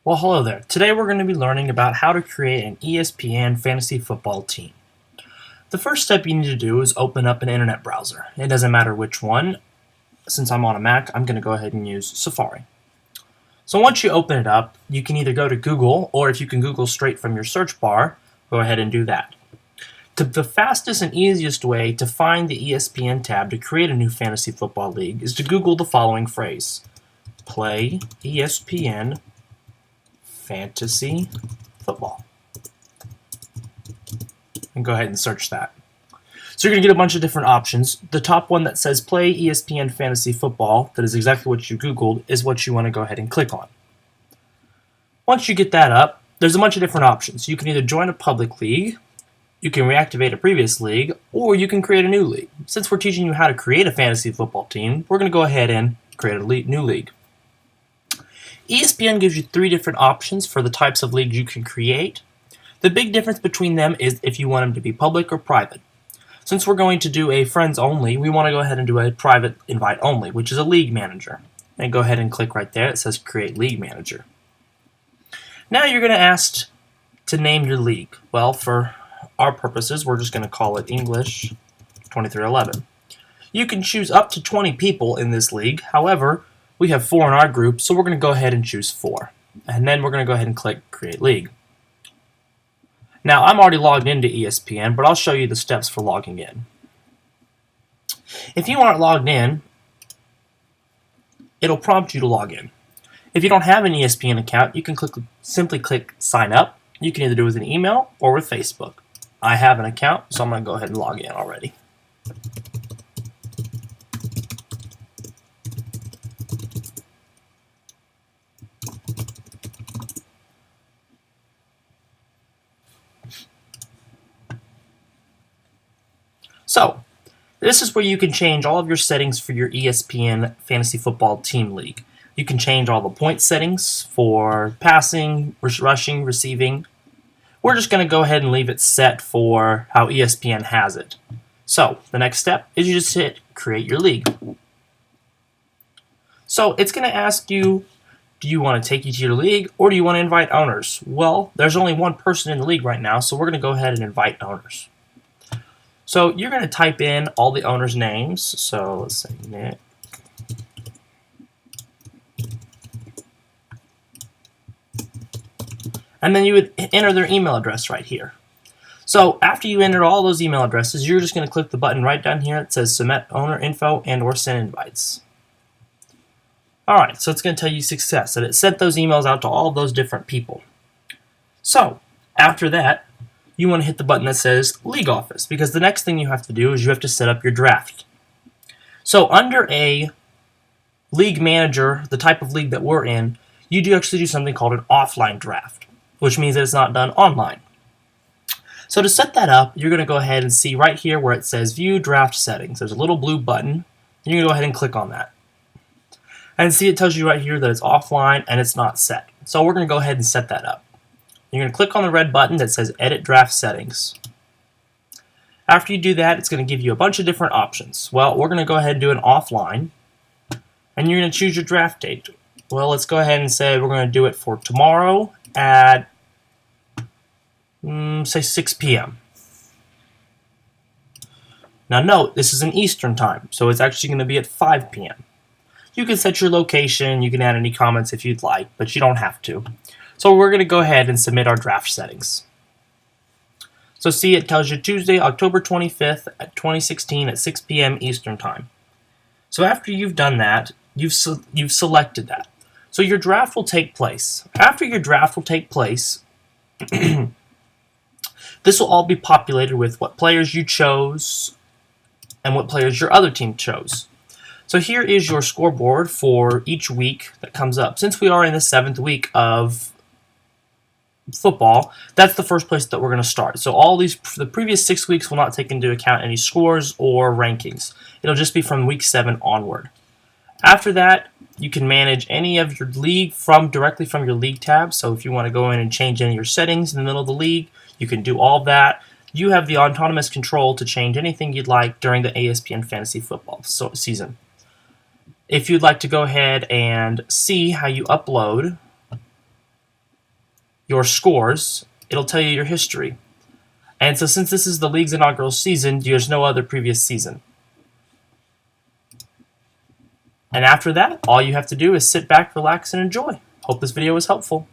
Well, hello there. Today we're going to be learning about how to create an ESPN fantasy football team. The first step you need to do is open up an internet browser. It doesn't matter which one. Since I'm on a Mac, I'm going to go ahead and use Safari. So once you open it up, you can either go to Google, or if you can Google straight from your search bar, go ahead and do that. The fastest and easiest way to find the ESPN tab to create a new fantasy football league is to Google the following phrase: play ESPN fantasy football, and go ahead and search that. So you're going to get a bunch of different options. The top one that says play ESPN fantasy football, that is exactly what you Googled, is what you want to go ahead and click on. Once you get that up, there's a bunch of different options. You can either join a public league, you can reactivate a previous league, or you can create a new league. Since we're teaching you how to create a fantasy football team, we're going to go ahead and create a new league. ESPN gives you 3 different options for the types of leagues you can create. The big difference between them is if you want them to be public or private. Since we're going to do a friends only, we want to go ahead and do a private invite only, which is a league manager. And go ahead and click right there. It says create league manager. Now you're going to ask to name your league. Well, for our purposes, we're just going to call it English 2311. You can choose up to 20 people in this league. However, we have 4 in our group, so we're going to go ahead and choose 4. And then we're going to go ahead and click Create League. Now, I'm already logged into ESPN, but I'll show you the steps for logging in. If you aren't logged in, it'll prompt you to log in. If you don't have an ESPN account, you can simply click Sign Up. You can either do it with an email or with Facebook. I have an account, so I'm going to go ahead and log in already. So, this is where you can change all of your settings for your ESPN Fantasy Football Team League. You can change all the point settings for passing, rushing, receiving. We're just going to go ahead and leave it set for how ESPN has it. So, the next step is you just hit Create Your League. So, it's going to ask you, do you want to take you to your league, or do you want to invite owners? Well, there's only one person in the league right now, so we're going to go ahead and invite owners. So you're going to type in all the owners' names. So let's say Nick. And then you would enter their email address right here. So after you enter all those email addresses, you're just going to click the button right down here that says Submit Owner Info and or Send Invites. Alright, so it's going to tell you success, that it sent those emails out to all of those different people. So after that, you want to hit the button that says League Office, because the next thing you have to do is you have to set up your draft. So under a league manager, the type of league that we're in, you do actually do something called an offline draft, which means that it's not done online. So to set that up, you're going to go ahead and see right here where it says View Draft Settings. There's a little blue button, and you're going to go ahead and click on that. And see, it tells you right here that it's offline and it's not set. So we're going to go ahead and set that up. You're going to click on the red button that says Edit Draft Settings. After you do that, it's going to give you a bunch of different options. Well, we're going to go ahead and do an offline, and you're going to choose your draft date. Well, let's go ahead and say we're going to do it for tomorrow at, say, 6 p.m. Now note, this is an Eastern time, so it's actually going to be at 5 p.m. You can set your location, you can add any comments if you'd like, but you don't have to. So we're going to go ahead and submit our draft settings. So see, it tells you Tuesday, October 25th, 2016 at 6 p.m. Eastern Time. So after you've done that, you've selected that. So your draft will take place. After your draft will take place, this will all be populated with what players you chose and what players your other team chose. So here is your scoreboard for each week that comes up. Since we are in the 7th week of football, that's the first place that we're going to start. So all these, the previous 6 weeks will not take into account any scores or rankings. It'll just be from week 7 onward. After that, you can manage any of your league directly from your league tab. So if you want to go in and change any of your settings in the middle of the league, you can do all that. You have the autonomous control to change anything you'd like during the ESPN Fantasy Football season. If you'd like to go ahead and see how you upload your scores, it'll tell you your history. And so since this is the league's inaugural season, there's no other previous season. And after that, all you have to do is sit back, relax, and enjoy. Hope this video was helpful.